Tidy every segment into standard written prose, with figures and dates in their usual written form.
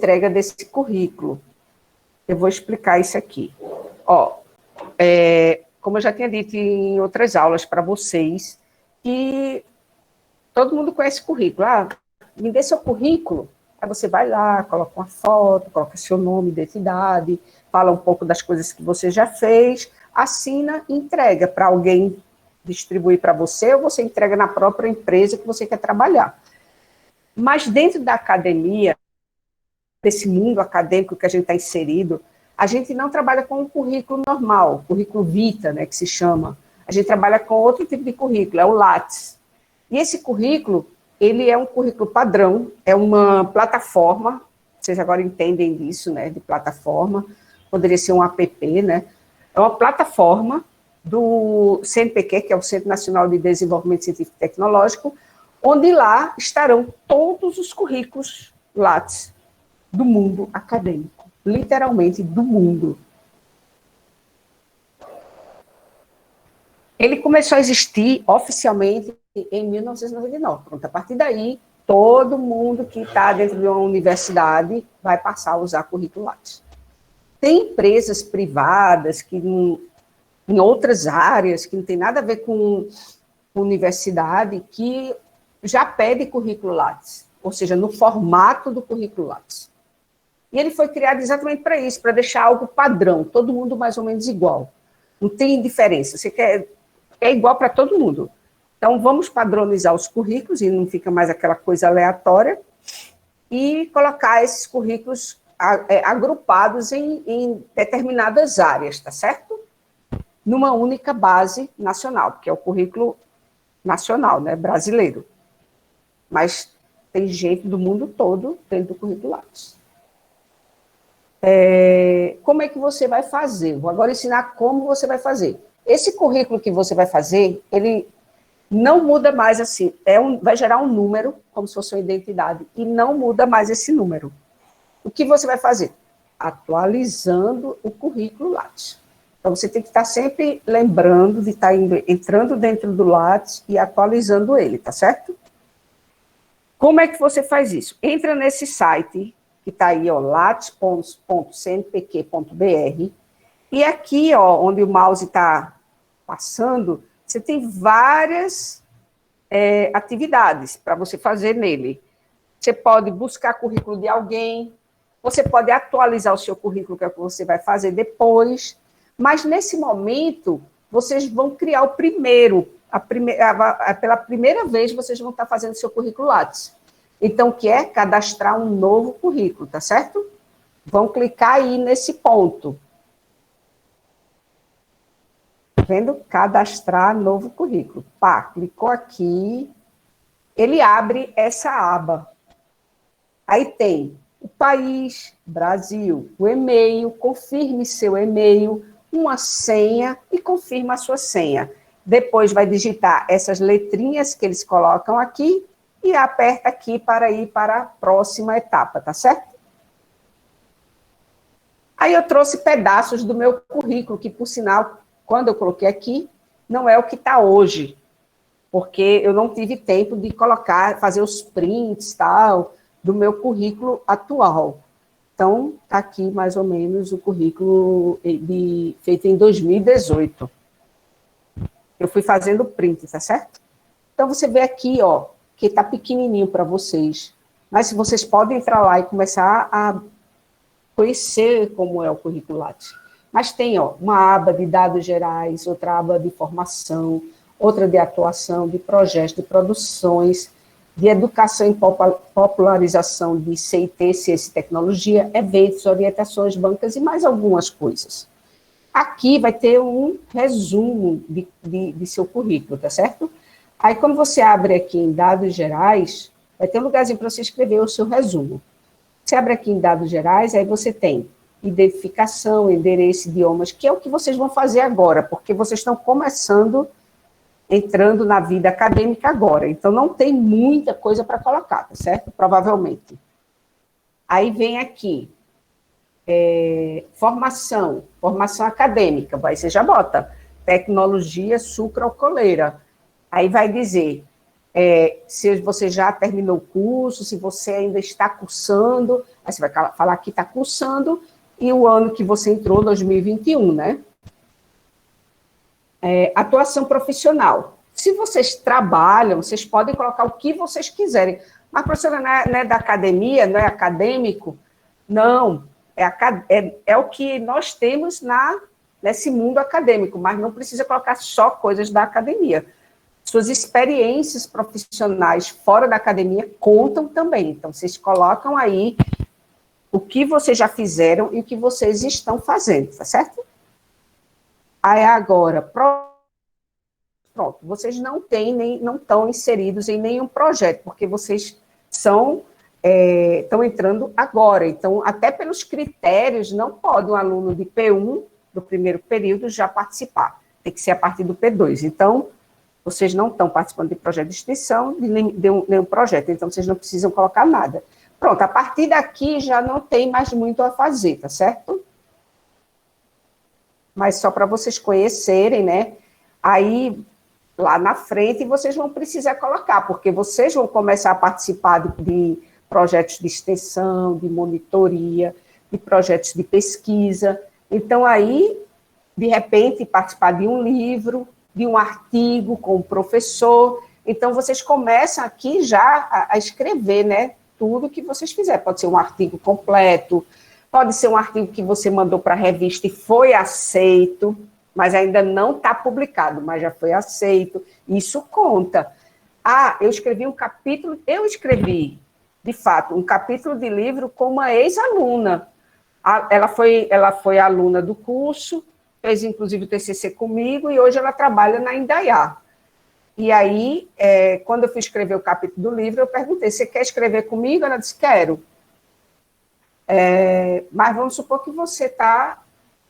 entrega desse currículo. Eu vou explicar isso aqui. Como eu já tinha dito em outras aulas para vocês, que todo mundo conhece currículo. Me dê seu currículo. Aí você vai lá, coloca uma foto, coloca seu nome, identidade, fala um pouco das coisas que você já fez, assina e entrega para alguém distribuir para você, ou você entrega na própria empresa que você quer trabalhar. Mas dentro da academia, desse mundo acadêmico que a gente está inserido, a gente não trabalha com um currículo normal, currículo vitae, né, que se chama. A gente trabalha com outro tipo de currículo, é o Lattes. E esse currículo, ele é um currículo padrão, é uma plataforma, vocês agora entendem disso, né, de plataforma, poderia ser um app, né, é uma plataforma do CNPq, que é o Centro Nacional de Desenvolvimento Científico e Tecnológico, onde lá estarão todos os currículos Lattes do mundo acadêmico, literalmente do mundo. Ele começou a existir oficialmente em 1999. Pronto, a partir daí, todo mundo que está dentro de uma universidade vai passar a usar currículo Lattes. Tem empresas privadas que, em outras áreas, que não tem nada a ver com universidade, que já pede currículo Lattes, ou seja, no formato do currículo Lattes. E ele foi criado exatamente para isso, para deixar algo padrão, todo mundo mais ou menos igual. Não tem diferença, você quer, é igual para todo mundo. Então, vamos padronizar os currículos, e não fica mais aquela coisa aleatória, e colocar esses currículos agrupados em determinadas áreas, tá certo? Numa única base nacional, porque é o currículo nacional, né, brasileiro. Mas tem gente do mundo todo dentro do currículo Lattes. Como é que você vai fazer? Vou agora ensinar como você vai fazer. Esse currículo que você vai fazer, ele não muda mais assim, vai gerar um número, como se fosse uma identidade, e não muda mais esse número. O que você vai fazer? Atualizando o currículo Lattes. Então, você tem que estar sempre lembrando de estar entrando dentro do Lattes e atualizando ele, tá certo? Como é que você faz isso? Entra nesse site, que está aí, lattes.cnpq.br, e aqui, onde o mouse está passando, você tem várias atividades para você fazer nele. Você pode buscar currículo de alguém, você pode atualizar o seu currículo, que é o que você vai fazer depois, mas nesse momento, vocês vão criar o primeiro, pela primeira vez, vocês vão estar fazendo seu currículo Lattes. Então, o que é? Cadastrar um novo currículo, tá certo? Vão clicar aí nesse ponto. Tá vendo? Cadastrar novo currículo. Pá, clicou aqui, ele abre essa aba. Aí tem o país, Brasil, o e-mail, confirme seu e-mail, uma senha e confirma a sua senha. Depois vai digitar essas letrinhas que eles colocam aqui e aperta aqui para ir para a próxima etapa, tá certo? Aí eu trouxe pedaços do meu currículo, que, por sinal, quando eu coloquei aqui, não é o que está hoje, porque eu não tive tempo de fazer os prints, tal, do meu currículo atual. Então, está aqui mais ou menos o currículo feito em 2018. Eu fui fazendo print, tá certo? Então, você vê aqui, que está pequenininho para vocês. Mas vocês podem entrar lá e começar a conhecer como é o currículo Lattes. Mas tem, uma aba de dados gerais, outra aba de formação, outra de atuação, de projetos, de produções, de educação e popularização de CIT, ciência e tecnologia, eventos, orientações, bancas e mais algumas coisas. Aqui vai ter um resumo de seu currículo, tá certo? Aí, quando você abre aqui em dados gerais, vai ter um lugarzinho para você escrever o seu resumo. Você abre aqui em dados gerais, aí você tem identificação, endereço, idiomas, que é o que vocês vão fazer agora, porque vocês estão entrando na vida acadêmica agora, então não tem muita coisa para colocar, tá certo? Provavelmente. Aí vem aqui, formação acadêmica, aí você já bota, tecnologia sucroalcooleira. Aí vai dizer se você já terminou o curso, se você ainda está cursando, Aí você vai falar que está cursando e o ano que você entrou, 2021, né? Atuação profissional. Se vocês trabalham, vocês podem colocar o que vocês quiserem. Mas, professora, não é da academia, não é acadêmico? Não, é o que nós temos nesse mundo acadêmico, mas não precisa colocar só coisas da academia. Suas experiências profissionais fora da academia contam também. Então, vocês colocam aí o que vocês já fizeram e o que vocês estão fazendo, tá certo? Aí agora, pronto, vocês não estão inseridos em nenhum projeto, porque vocês estão entrando agora. Então, até pelos critérios, não pode um aluno de P1, do primeiro período, já participar. Tem que ser a partir do P2. Então, vocês não estão participando de projeto de extensão, de nenhum projeto, então vocês não precisam colocar nada. Pronto, a partir daqui já não tem mais muito a fazer, tá certo? Mas só para vocês conhecerem, né? Aí, lá na frente, vocês vão precisar colocar, porque vocês vão começar a participar de projetos de extensão, de monitoria, de projetos de pesquisa. Então, aí, de repente, participar de um livro, de um artigo com o professor. Então, vocês começam aqui já a escrever, né? Tudo que vocês fizerem. Pode ser um artigo completo, pode ser um artigo que você mandou para a revista e foi aceito, mas ainda não está publicado, mas já foi aceito. Isso conta. Eu escrevi um capítulo, de fato, um capítulo de livro com uma ex-aluna. Ela foi aluna do curso, fez inclusive o TCC comigo, e hoje ela trabalha na Indaiá. E aí, quando eu fui escrever o capítulo do livro, eu perguntei, você quer escrever comigo? Ela disse, quero. Mas vamos supor que você está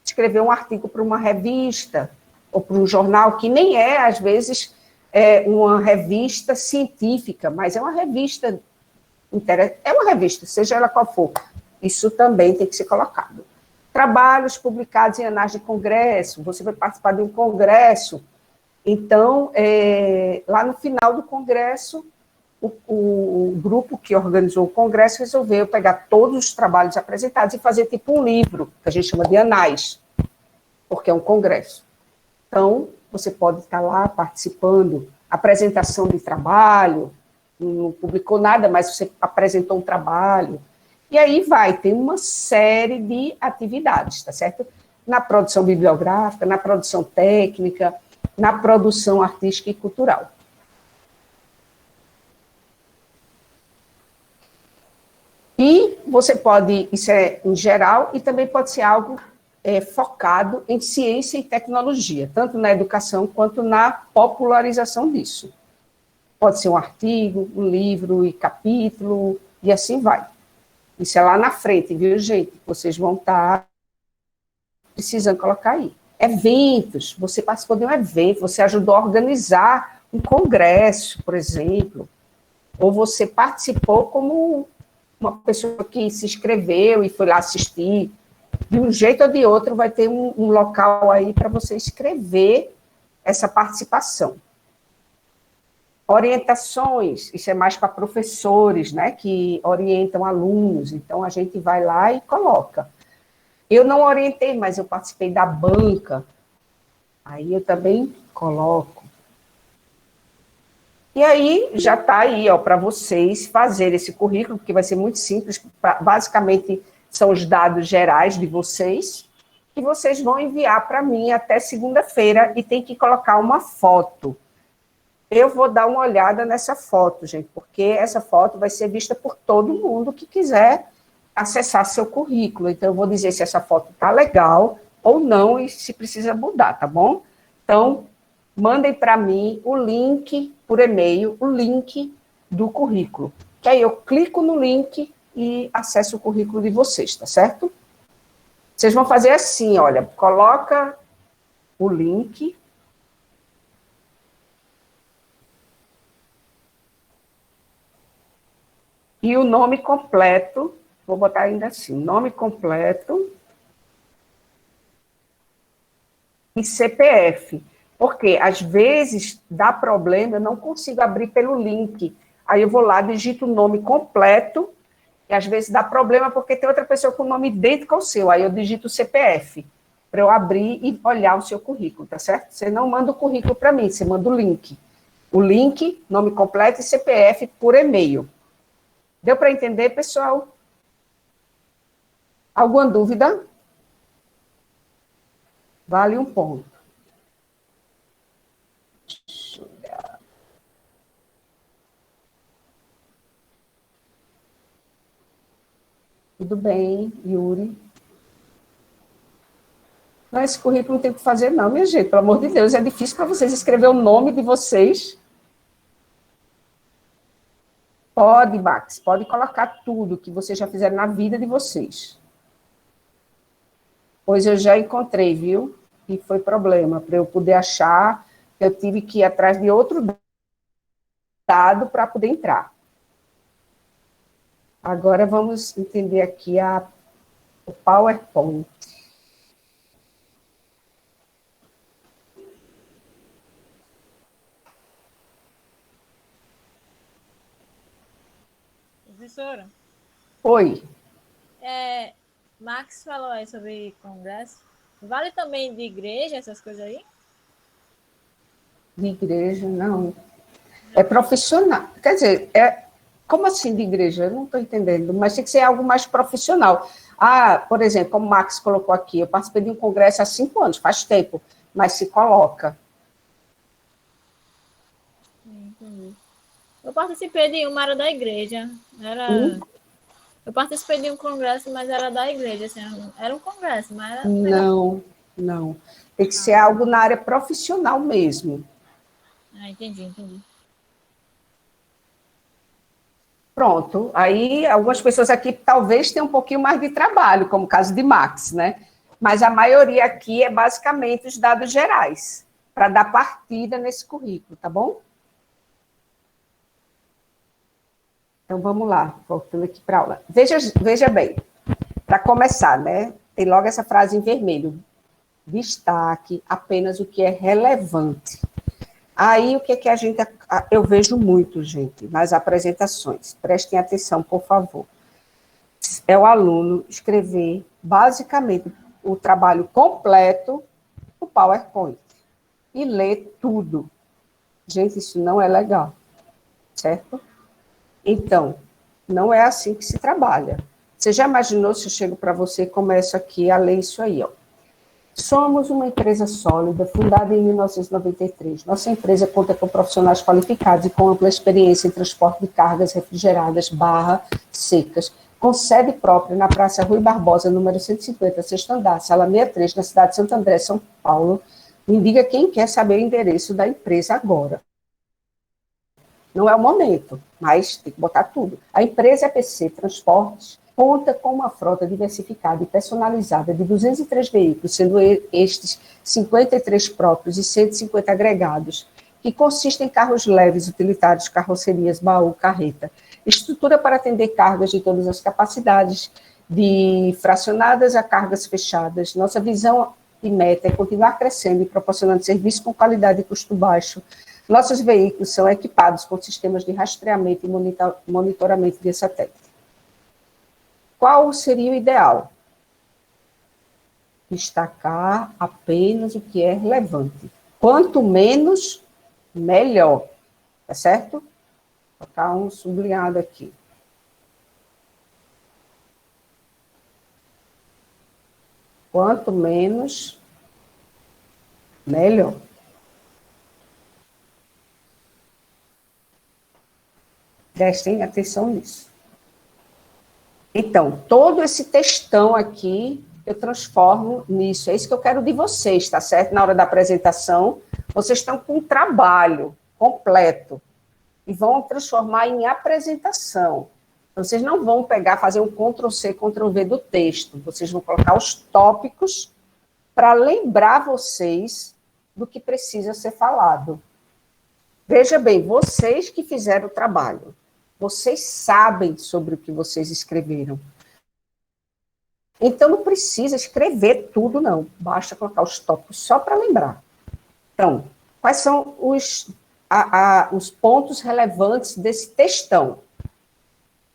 escrever um artigo para uma revista, ou para um jornal, que nem às vezes, uma revista científica, mas é uma revista, seja ela qual for. Isso também tem que ser colocado. Trabalhos publicados em anais de congresso, você vai participar de um congresso, então, lá no final do congresso, o grupo que organizou o congresso resolveu pegar todos os trabalhos apresentados e fazer tipo um livro, que a gente chama de anais, porque é um congresso. Então, você pode estar lá participando, apresentação de trabalho, não publicou nada, mas você apresentou um trabalho. E aí tem uma série de atividades, tá certo? Na produção bibliográfica, na produção técnica, na produção artística e cultural. E você pode, isso é em geral, e também pode ser algo focado em ciência e tecnologia, tanto na educação quanto na popularização disso. Pode ser um artigo, um livro e capítulo, e assim vai. Isso é lá na frente, viu, gente? Vocês vão estar precisando colocar aí. Eventos, você participou de um evento, você ajudou a organizar um congresso, por exemplo, ou você participou como uma pessoa que se inscreveu e foi lá assistir. De um jeito ou de outro, vai ter um local aí para você escrever essa participação. Orientações, isso é mais para professores, né, que orientam alunos, então a gente vai lá e coloca. Eu não orientei, mas eu participei da banca, aí eu também coloco. E aí, já está aí, para vocês fazerem esse currículo, que vai ser muito simples, basicamente são os dados gerais de vocês, que vocês vão enviar para mim até segunda-feira, e tem que colocar uma foto. Eu vou dar uma olhada nessa foto, gente, porque essa foto vai ser vista por todo mundo que quiser acessar seu currículo. Então, eu vou dizer se essa foto está legal ou não e se precisa mudar, tá bom? Então, mandem para mim o link, por e-mail, o link do currículo. Que aí eu clico no link e acesso o currículo de vocês, tá certo? Vocês vão fazer assim, olha, coloca o link. E o nome completo, vou botar ainda assim, nome completo e CPF. Porque, às vezes, dá problema, eu não consigo abrir pelo link. Aí eu vou lá, digito o nome completo E às vezes dá problema porque tem outra pessoa com nome idêntico ao seu. Aí eu digito o CPF para eu abrir e olhar o seu currículo, tá certo? Você não manda o currículo para mim, você manda o link. O link, nome completo e CPF por e-mail. Deu para entender, pessoal? Alguma dúvida? Vale um ponto. Tudo bem, Yuri? Não, esse currículo não tem o que fazer, não, minha gente. Pelo amor de Deus, é difícil para vocês escrever o nome de vocês. Pode, Max, pode colocar tudo que vocês já fizeram na vida de vocês. Pois eu já encontrei, viu? E foi problema. Para eu poder achar, eu tive que ir atrás de outro dado para poder entrar. Agora vamos entender aqui o PowerPoint. Professora? Oi. Max falou aí sobre congresso. Vale também de igreja, essas coisas aí? De igreja, não. É profissional. Quer dizer, como assim de igreja? Eu não estou entendendo, mas tem que ser algo mais profissional. Por exemplo, como o Max colocou aqui, eu participei de um congresso há 5 anos, faz tempo, mas se coloca. Entendi. Eu participei de uma, era da igreja. Eu participei de um congresso, mas era da igreja. Assim, era um congresso, mas era... Não. Tem que ser algo na área profissional mesmo. Entendi. Pronto. Aí, algumas pessoas aqui talvez tenham um pouquinho mais de trabalho, como o caso de Max, né? Mas a maioria aqui é basicamente os dados gerais, para dar partida nesse currículo, tá bom? Então, vamos lá, voltando aqui para a aula. Veja bem, para começar, né? Tem logo essa frase em vermelho. Destaque apenas o que é relevante. Aí, o que é que eu vejo muito, gente, nas apresentações. Prestem atenção, por favor. É o aluno escrever, basicamente, o trabalho completo do PowerPoint. E ler tudo. Gente, isso não é legal. Certo? Então, não é assim que se trabalha. Você já imaginou se eu chego para você e começo aqui a ler isso aí, ó? Somos uma empresa sólida, fundada em 1993. Nossa empresa conta com profissionais qualificados e com ampla experiência em transporte de cargas refrigeradas, secas, com sede própria na Praça Rui Barbosa, número 150, sexto andar, sala 63, na cidade de Santo André, São Paulo. Me diga quem quer saber o endereço da empresa agora. Não é o momento, mas tem que botar tudo. A empresa EPC Transportes conta com uma frota diversificada e personalizada de 203 veículos, sendo estes 53 próprios e 150 agregados, que consistem em carros leves, utilitários, carrocerias, baú, carreta. Estrutura para atender cargas de todas as capacidades, de fracionadas a cargas fechadas. Nossa visão e meta é continuar crescendo e proporcionando serviço com qualidade e custo baixo. Nossos veículos são equipados com sistemas de rastreamento e monitoramento via satélite. Qual seria o ideal? Destacar apenas o que é relevante. Quanto menos, melhor. Tá certo? Vou colocar um sublinhado aqui. Quanto menos, melhor. Prestem atenção nisso. Então, todo esse textão aqui, eu transformo nisso. É isso que eu quero de vocês, tá certo? Na hora da apresentação, vocês estão com um trabalho completo e vão transformar em apresentação. Então, vocês não vão pegar, fazer um Ctrl+C, Ctrl+V do texto. Vocês vão colocar os tópicos para lembrar vocês do que precisa ser falado. Veja bem, vocês que fizeram o trabalho. Vocês sabem sobre o que vocês escreveram. Então, não precisa escrever tudo, não. Basta colocar os tópicos só para lembrar. Então, quais são os pontos relevantes desse textão?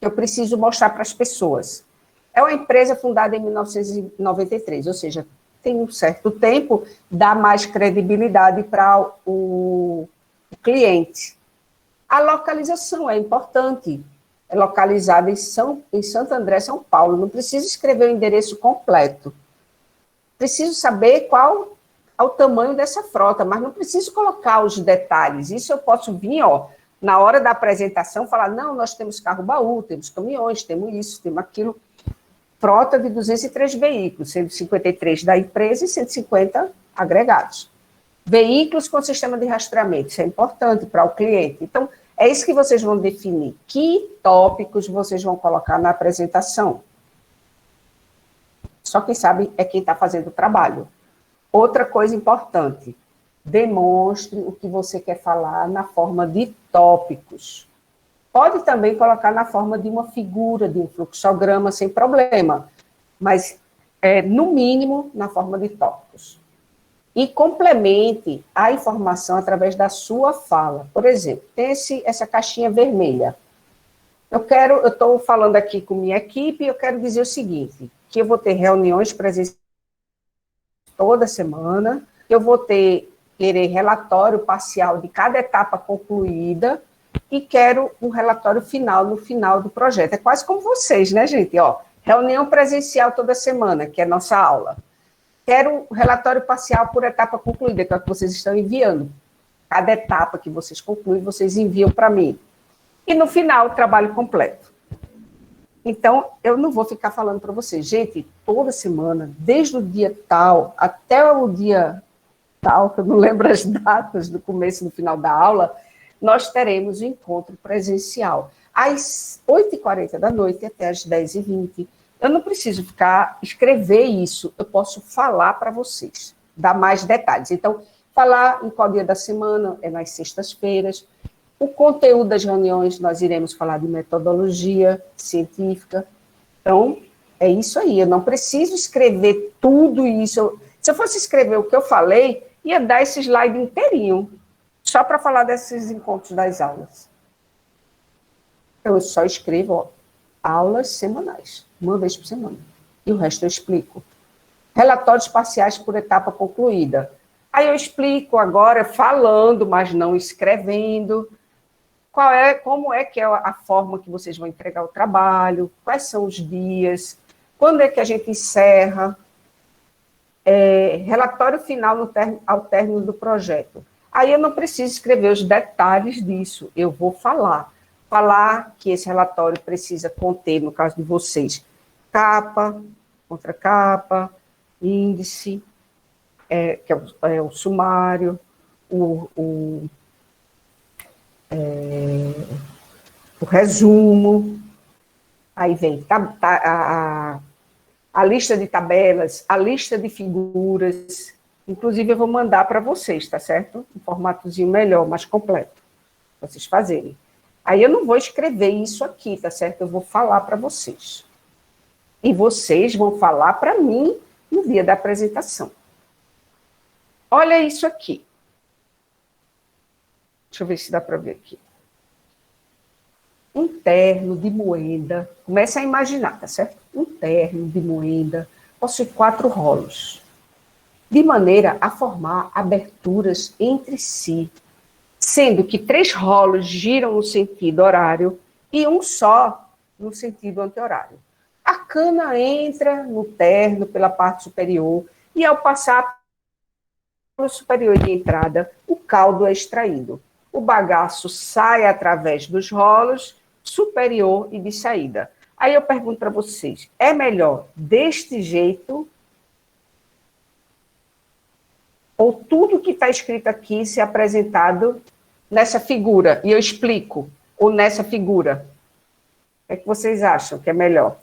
eu preciso mostrar para as pessoas. É uma empresa fundada em 1993, ou seja, tem um certo tempo, dá mais credibilidade para o cliente. A localização é importante. É localizada em Santo André, São Paulo. Não preciso escrever o endereço completo. Preciso saber qual é o tamanho dessa frota, mas não preciso colocar os detalhes. Isso eu posso vir, na hora da apresentação, falar, não, nós temos carro-baú, temos caminhões, temos isso, temos aquilo. Frota de 203 veículos, 153 da empresa e 150 agregados. Veículos com sistema de rastreamento, isso é importante para o cliente. Então, é isso que vocês vão definir. Que tópicos vocês vão colocar na apresentação? Só quem sabe é quem está fazendo o trabalho. Outra coisa importante, demonstre o que você quer falar na forma de tópicos. Pode também colocar na forma de uma figura, de um fluxograma, sem problema, mas, no mínimo, na forma de tópicos. E complemente a informação através da sua fala. Por exemplo, tem essa caixinha vermelha. Eu estou falando aqui com minha equipe, eu quero dizer o seguinte, que eu vou ter reuniões presenciais toda semana, eu vou querer relatório parcial de cada etapa concluída, e quero um relatório final no final do projeto. É quase como vocês, né, gente? Reunião presencial toda semana, que é a nossa aula. Quero um relatório parcial por etapa concluída, que é o que vocês estão enviando. Cada etapa que vocês concluem, vocês enviam para mim. E no final, o trabalho completo. Então, eu não vou ficar falando para vocês. Gente, toda semana, desde o dia tal até o dia tal, que eu não lembro as datas do começo e do final da aula, nós teremos o encontro presencial, às 8h40 da noite até às 10h20. Eu não preciso escrever isso, eu posso falar para vocês, dar mais detalhes. Então, falar em qual dia da semana, é nas sextas-feiras. O conteúdo das reuniões, nós iremos falar de metodologia científica. Então, é isso aí, eu não preciso escrever tudo isso. Se eu fosse escrever o que eu falei, ia dar esse slide inteirinho, só para falar desses encontros das aulas. Eu só escrevo, aulas semanais, uma vez por semana. E o resto eu explico. Relatórios parciais por etapa concluída. Aí eu explico agora falando, mas não escrevendo. Como é que é a forma que vocês vão entregar o trabalho, quais são os dias, quando é que a gente encerra, relatório final ao término do projeto. Aí eu não preciso escrever os detalhes disso, eu vou falar. Falar que esse relatório precisa conter, no caso de vocês, capa, contracapa, índice, que é o sumário, o resumo, aí vem a lista de tabelas, a lista de figuras, inclusive eu vou mandar para vocês, tá certo? Um formatozinho melhor, mais completo, para vocês fazerem. Aí eu não vou escrever isso aqui, tá certo? Eu vou falar para vocês. E vocês vão falar para mim no dia da apresentação. Olha isso aqui. Deixa eu ver se dá para ver aqui. Um terno de moeda. Começa a imaginar, tá certo? Um terno de moeda possui 4 rolos, de maneira a formar aberturas entre si, sendo que 3 rolos giram no sentido horário e um só no sentido anti-horário. A cana entra no terno pela parte superior e, ao passar pelo superior de entrada, o caldo é extraído. O bagaço sai através dos rolos superior e de saída. Aí eu pergunto para vocês, é melhor deste jeito ou tudo que está escrito aqui ser apresentado nessa figura? E eu explico, ou nessa figura. O que é que vocês acham que é melhor?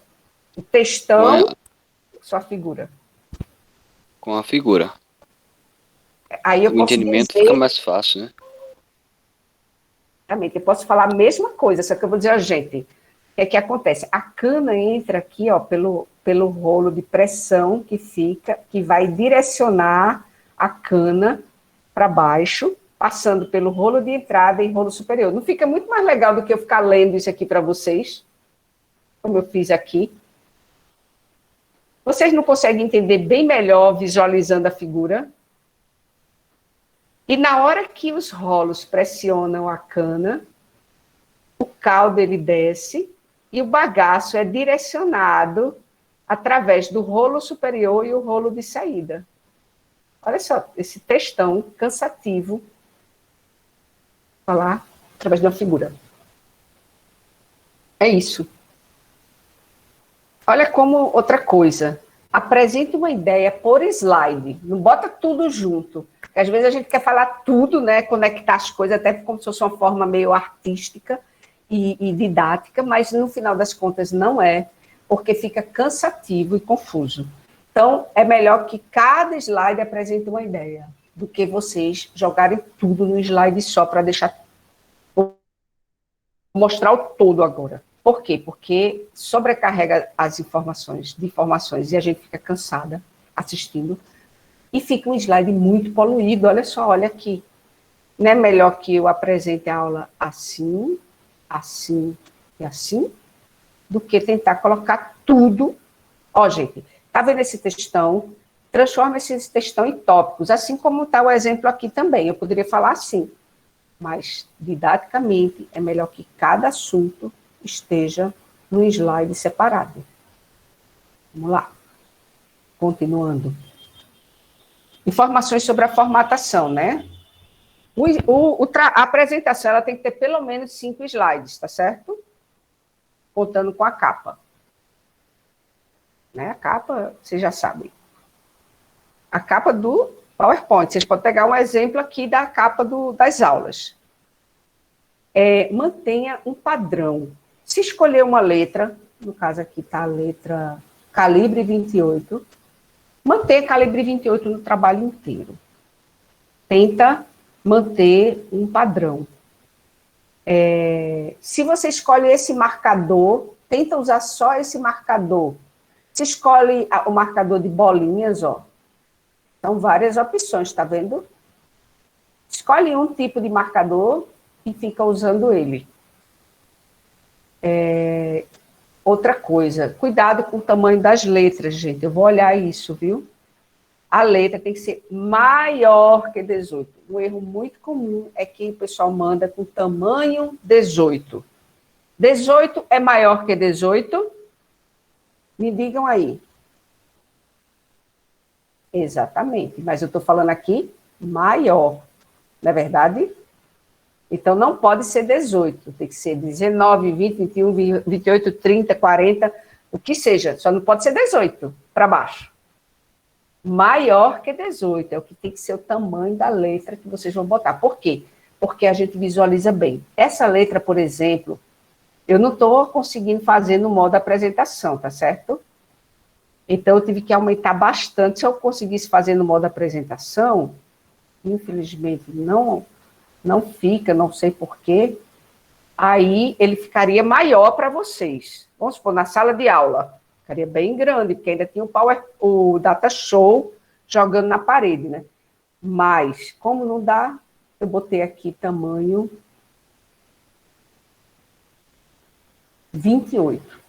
O textão ou só a figura? Com a figura. Aí eu o entendimento fica mais fácil, né? Exatamente, eu posso falar a mesma coisa, só que eu vou dizer, gente, o que é que acontece? A cana entra aqui, pelo rolo de pressão que vai direcionar a cana para baixo, passando pelo rolo de entrada e rolo superior. Não fica muito mais legal do que eu ficar lendo isso aqui para vocês? como eu fiz aqui. Vocês não conseguem entender bem melhor visualizando a figura? E na hora que os rolos pressionam a cana, o caldo ele desce e o bagaço é direcionado através do rolo superior e o rolo de saída. Olha só, esse textão cansativo, falar através de uma figura. É isso. Olha como outra coisa. Apresente uma ideia por slide. Não bota tudo junto. Porque às vezes a gente quer falar tudo, né? Conectar as coisas, até como se fosse uma forma meio artística e didática, mas no final das contas não é, porque fica cansativo e confuso. Então, é melhor que cada slide apresente uma ideia, do que vocês jogarem tudo no slide só para deixar... Vou mostrar o todo agora. Por quê? Porque sobrecarrega as informações e a gente fica cansada assistindo e fica um slide muito poluído. Olha só, olha aqui. Não é melhor que eu apresente a aula assim, assim e assim, do que tentar colocar tudo. Ó, gente, tá vendo esse textão? Transforma esse textão em tópicos, assim como está o exemplo aqui também. Eu poderia falar assim, mas didaticamente é melhor que cada assunto esteja num slide separado. Vamos lá. Continuando. Informações sobre a formatação, né? A apresentação ela tem que ter pelo menos 5 slides, tá certo? Contando com a capa. Né? A capa, vocês já sabem. A capa do PowerPoint. Vocês podem pegar um exemplo aqui da capa das aulas. Mantenha um padrão. Se escolher uma letra, no caso aqui está a letra calibre 28, mantenha calibre 28 no trabalho inteiro. Tenta manter um padrão. Se você escolhe esse marcador, tenta usar só esse marcador. Se escolhe o marcador de bolinhas, ó, são várias opções, tá vendo? Escolhe um tipo de marcador e fica usando ele. Outra coisa, cuidado com o tamanho das letras, gente. Eu vou olhar isso, viu? A letra tem que ser maior que 18. Um erro muito comum é que o pessoal manda com tamanho 18. 18 é maior que 18? Me digam aí. Exatamente, mas eu estou falando aqui maior, não é verdade? Então, não pode ser 18, tem que ser 19, 20, 21, 28, 30, 40, o que seja, só não pode ser 18 para baixo. Maior que 18, é o que tem que ser o tamanho da letra que vocês vão botar. Por quê? Porque a gente visualiza bem. Essa letra, por exemplo, eu não estou conseguindo fazer no modo apresentação, tá certo? Então, eu tive que aumentar bastante. Se eu conseguisse fazer no modo apresentação, infelizmente não fica, não sei porquê, aí ele ficaria maior para vocês. Vamos supor, na sala de aula, ficaria bem grande, porque ainda tinha o Data Show jogando na parede, né? Mas, como não dá, eu botei aqui tamanho 28,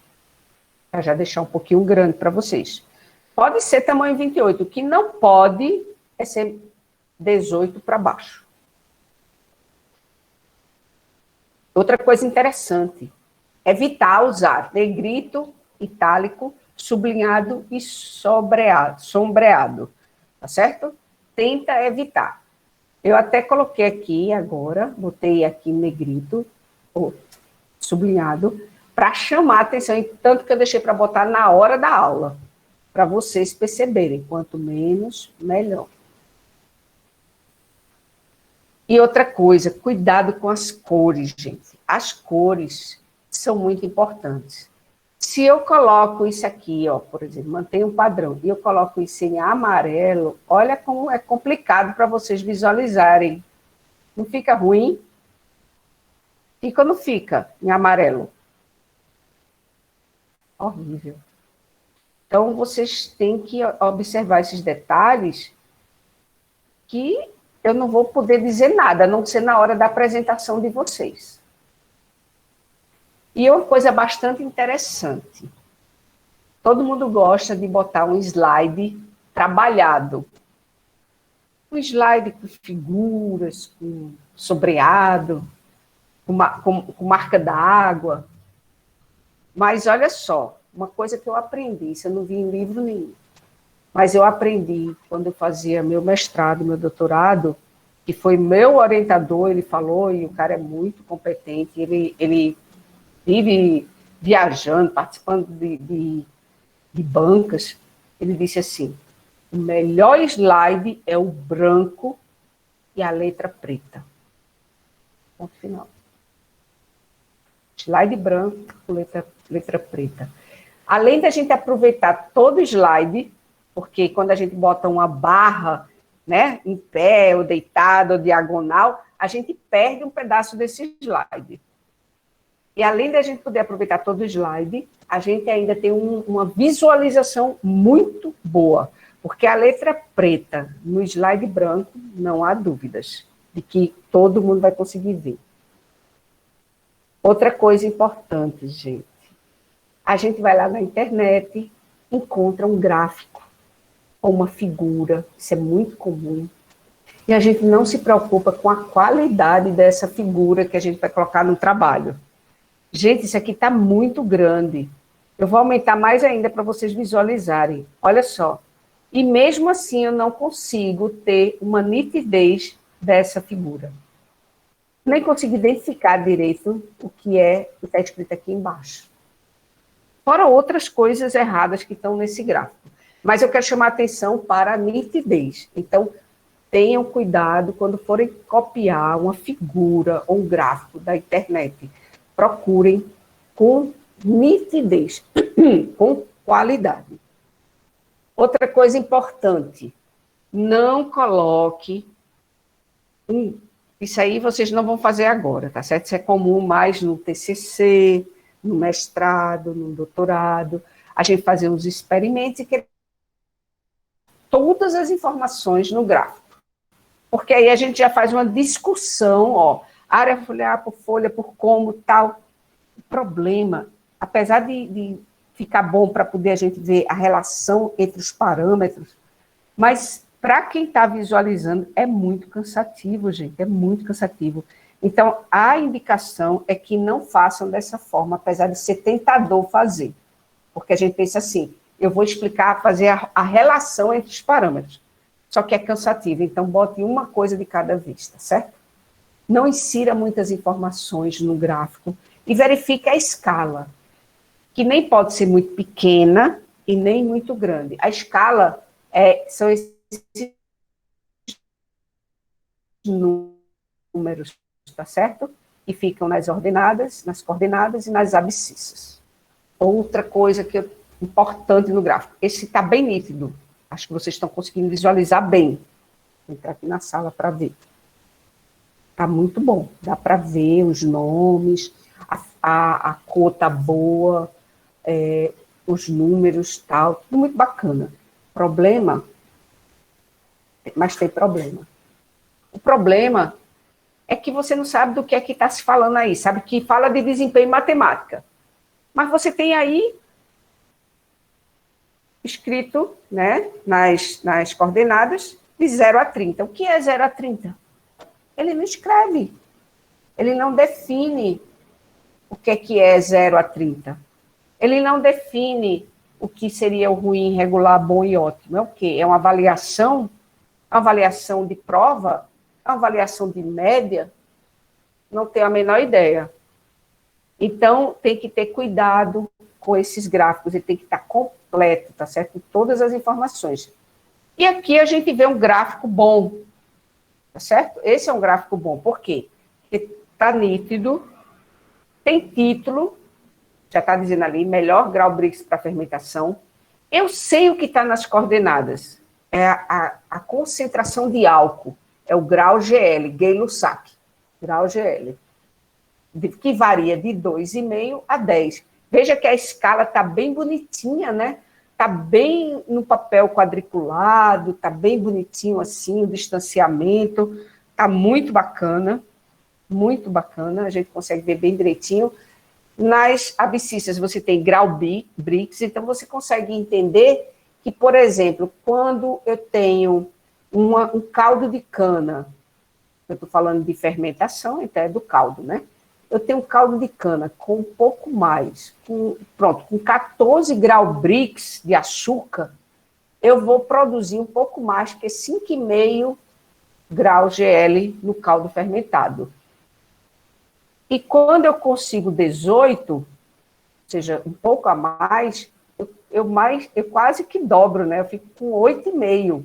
para já deixar um pouquinho grande para vocês. Pode ser tamanho 28, o que não pode é ser 18 para baixo. Outra coisa interessante, evitar usar negrito, itálico, sublinhado e sombreado, tá certo? Tenta evitar. Eu até coloquei aqui agora, botei aqui negrito, ou sublinhado, para chamar a atenção, e tanto que eu deixei para botar na hora da aula, para vocês perceberem, quanto menos, melhor. E outra coisa, cuidado com as cores, gente. As cores são muito importantes. Se eu coloco isso aqui, ó, por exemplo, mantenho um padrão, e eu coloco isso em amarelo, olha como é complicado para vocês visualizarem. Não fica ruim? Fica ou não fica em amarelo? Horrível. Então, vocês têm que observar esses detalhes que eu não vou poder dizer nada, a não ser na hora da apresentação de vocês. E uma coisa bastante interessante, todo mundo gosta de botar um slide trabalhado. Um slide com figuras, com sobreado, com marca d'água. Mas olha só, uma coisa que eu aprendi, isso eu não vi em livro nenhum, mas eu aprendi quando eu fazia meu mestrado, meu doutorado, que foi meu orientador, ele falou, e o cara é muito competente, ele vive viajando, participando de bancas, ele disse assim, o melhor slide é o branco e a letra preta. Ponto final. Slide branco, letra preta. Além da gente aproveitar todo o slide, porque quando a gente bota uma barra, né, em pé, ou deitado, ou diagonal, a gente perde um pedaço desse slide. E além da gente poder aproveitar todo o slide, a gente ainda tem uma visualização muito boa, porque a letra preta no slide branco, não há dúvidas de que todo mundo vai conseguir ver. Outra coisa importante, gente, a gente vai lá na internet, encontra um gráfico ou uma figura, isso é muito comum, e a gente não se preocupa com a qualidade dessa figura que a gente vai colocar no trabalho. Gente, isso aqui está muito grande. Eu vou aumentar mais ainda para vocês visualizarem. Olha só. E mesmo assim eu não consigo ter uma nitidez dessa figura. Nem consigo identificar direito o que está escrito aqui embaixo. Fora outras coisas erradas que estão nesse gráfico. Mas eu quero chamar a atenção para a nitidez. Então, tenham cuidado quando forem copiar uma figura ou um gráfico da internet. Procurem com nitidez, com qualidade. Outra coisa importante, não coloque... Isso aí vocês não vão fazer agora, tá certo? Isso é comum mais no TCC, no mestrado, no doutorado. A gente fazer uns experimentos e querer todas as informações no gráfico. Porque aí a gente já faz uma discussão, ó, área foliar por folha, por como, tal. O problema, apesar de ficar bom para poder a gente ver a relação entre os parâmetros, mas para quem está visualizando é muito cansativo, gente, é muito cansativo. Então, a indicação é que não façam dessa forma, apesar de ser tentador fazer. Porque a gente pensa assim, eu vou explicar, fazer a relação entre os parâmetros. Só que é cansativo, então bote uma coisa de cada vez, tá certo? Não insira muitas informações no gráfico e verifique a escala, que nem pode ser muito pequena e nem muito grande. A escala são esses números, tá certo? E ficam nas ordenadas, nas coordenadas e nas abscissas. Outra coisa que é importante no gráfico, esse está bem nítido. Acho que vocês estão conseguindo visualizar bem. Vou entrar aqui na sala para ver. Está muito bom. Dá para ver os nomes, a cor está boa, os números, tal. Tudo muito bacana. Problema, mas tem problema. O problema é que você não sabe do que é que está se falando aí. Sabe que fala de desempenho em matemática. Mas você tem aí escrito, né, nas coordenadas, de 0 a 30. O que é 0 a 30? Ele não escreve. Ele não define o que é 0 a 30. Ele não define o que seria o ruim, regular, bom e ótimo. É o quê? É uma avaliação? Uma avaliação de prova? É uma avaliação de média? Não tenho a menor ideia. Então, tem que ter cuidado com esses gráficos, ele tem que estar completo, tá certo? Todas as informações. E aqui a gente vê um gráfico bom, tá certo? Esse é um gráfico bom, por quê? Porque está nítido, tem título, já está dizendo ali, melhor grau Brix para fermentação. Eu sei o que está nas coordenadas, é a concentração de álcool, é o grau GL, Gay-Lussac, grau GL, que varia de 2,5 a 10. Veja que a escala está bem bonitinha, né? Está bem no papel quadriculado, está bem bonitinho assim, o distanciamento, está muito bacana, a gente consegue ver bem direitinho. Nas abscissas você tem grau Brix, então você consegue entender que, por exemplo, quando eu tenho um caldo de cana, eu estou falando de fermentação, então é do caldo, né? Eu tenho um caldo de cana com um pouco mais, com 14 grau Brix de açúcar, eu vou produzir um pouco mais que 5,5 grau GL no caldo fermentado. E quando eu consigo 18, ou seja, um pouco a mais, eu quase que dobro, né? Eu fico com 8,5.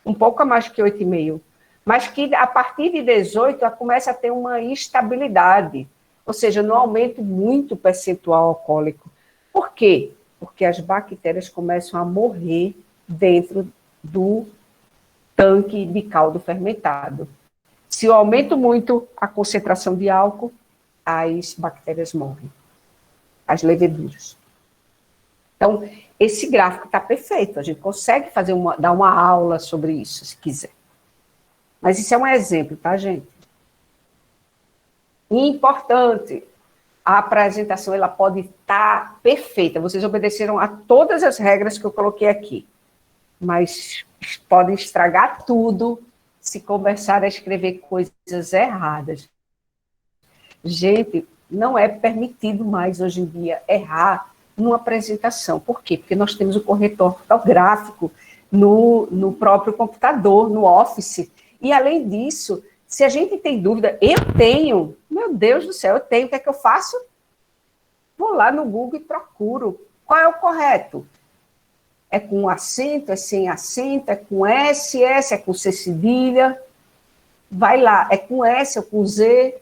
Um pouco a mais que 8,5. Mas que a partir de 18 ela começa a ter uma instabilidade. Ou seja, não aumento muito o percentual alcoólico. Por quê? Porque as bactérias começam a morrer dentro do tanque de caldo fermentado. Se eu aumento muito a concentração de álcool, as bactérias morrem, as leveduras. Então, esse gráfico está perfeito, a gente consegue dar uma aula sobre isso, se quiser. Mas isso é um exemplo, tá, gente? Importante, a apresentação ela pode estar perfeita, vocês obedeceram a todas as regras que eu coloquei aqui, mas podem estragar tudo se começar a escrever coisas erradas. Gente, não é permitido mais hoje em dia errar numa apresentação. Por quê? Porque nós temos o corretor ortográfico no próprio computador, no Office. E, além disso, se a gente tem dúvida, eu tenho, meu Deus do céu, eu tenho, o que é que eu faço? Vou lá no Google e procuro. Qual é o correto? É com acento, é sem acento, é com S, é com C cedilha. Vai lá, é com S ou com Z.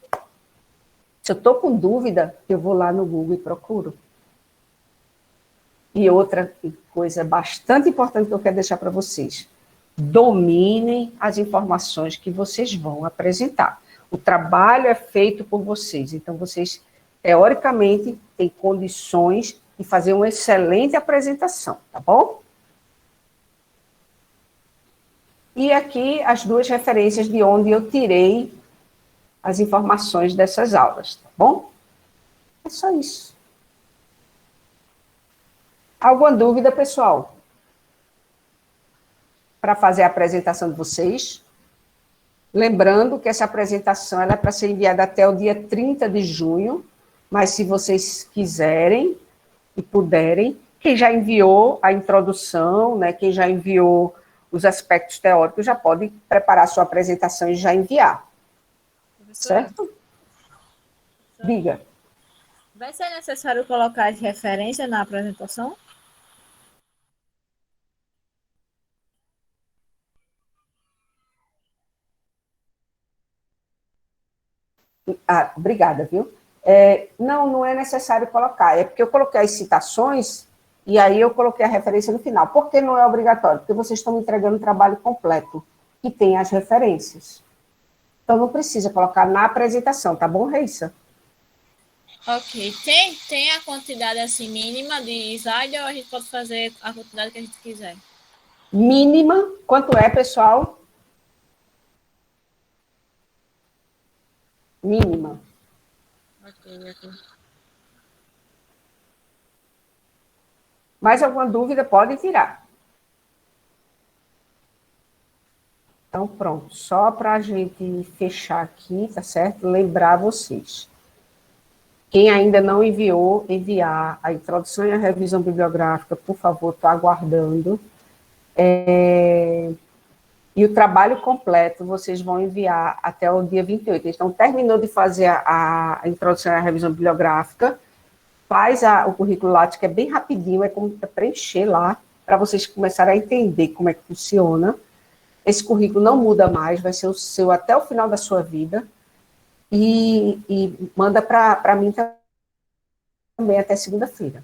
Se eu estou com dúvida, eu vou lá no Google e procuro. E outra coisa bastante importante que eu quero deixar para vocês. Dominem as informações que vocês vão apresentar. O trabalho é feito por vocês, então vocês, teoricamente, têm condições de fazer uma excelente apresentação, tá bom? E aqui as duas referências de onde eu tirei as informações dessas aulas, tá bom? É só isso. Alguma dúvida, pessoal? Para fazer a apresentação de vocês? Lembrando que essa apresentação ela é para ser enviada até o dia 30 de junho, mas se vocês quiserem e puderem, quem já enviou a introdução, né, quem já enviou os aspectos teóricos, já pode preparar a sua apresentação e já enviar. Professora, Certo? Diga. vai ser necessário colocar as referências na apresentação? Ah, obrigada, viu? Não é necessário colocar, é porque eu coloquei as citações e aí eu coloquei a referência no final. Por que não é obrigatório? Porque vocês estão me entregando o trabalho completo, que tem as referências. Então, não precisa colocar na apresentação, tá bom, Reissa? Ok. Tem a quantidade assim mínima de slide ou a gente pode fazer a quantidade que a gente quiser? Mínima, quanto é, pessoal? Mínima. Ok. Mais alguma dúvida, pode tirar. Então, pronto. Só para a gente fechar aqui, tá certo? Lembrar vocês. Quem ainda não enviou, enviar a introdução e a revisão bibliográfica, por favor, estou aguardando. E o trabalho completo vocês vão enviar até o dia 28. Então, terminou de fazer a introdução e a revisão bibliográfica, faz o currículo Lattes, que é bem rapidinho, é como preencher lá, para vocês começarem a entender como é que funciona. Esse currículo não muda mais, vai ser o seu até o final da sua vida. E manda para mim também até segunda-feira.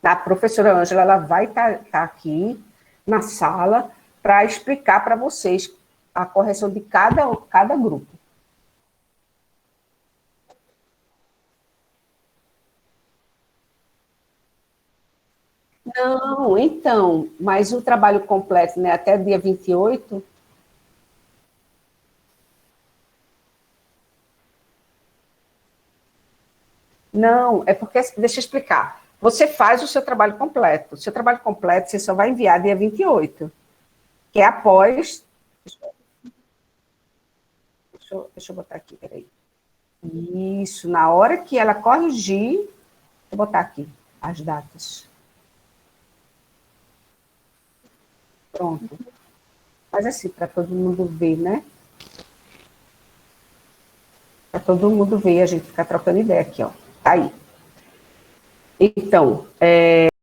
A professora Ângela ela vai estar aqui na sala para explicar para vocês a correção de cada grupo. Não, então, mas o trabalho completo, né, até dia 28. Não, é porque, deixa eu explicar. Você faz o seu trabalho completo. O seu trabalho completo você só vai enviar dia 28, que é após. Deixa eu botar aqui, peraí. Isso, na hora que ela corrigir, vou botar aqui as datas. Pronto. Mas assim, para todo mundo ver, né? Para todo mundo ver, a gente ficar trocando ideia aqui, ó. Tá aí. Então,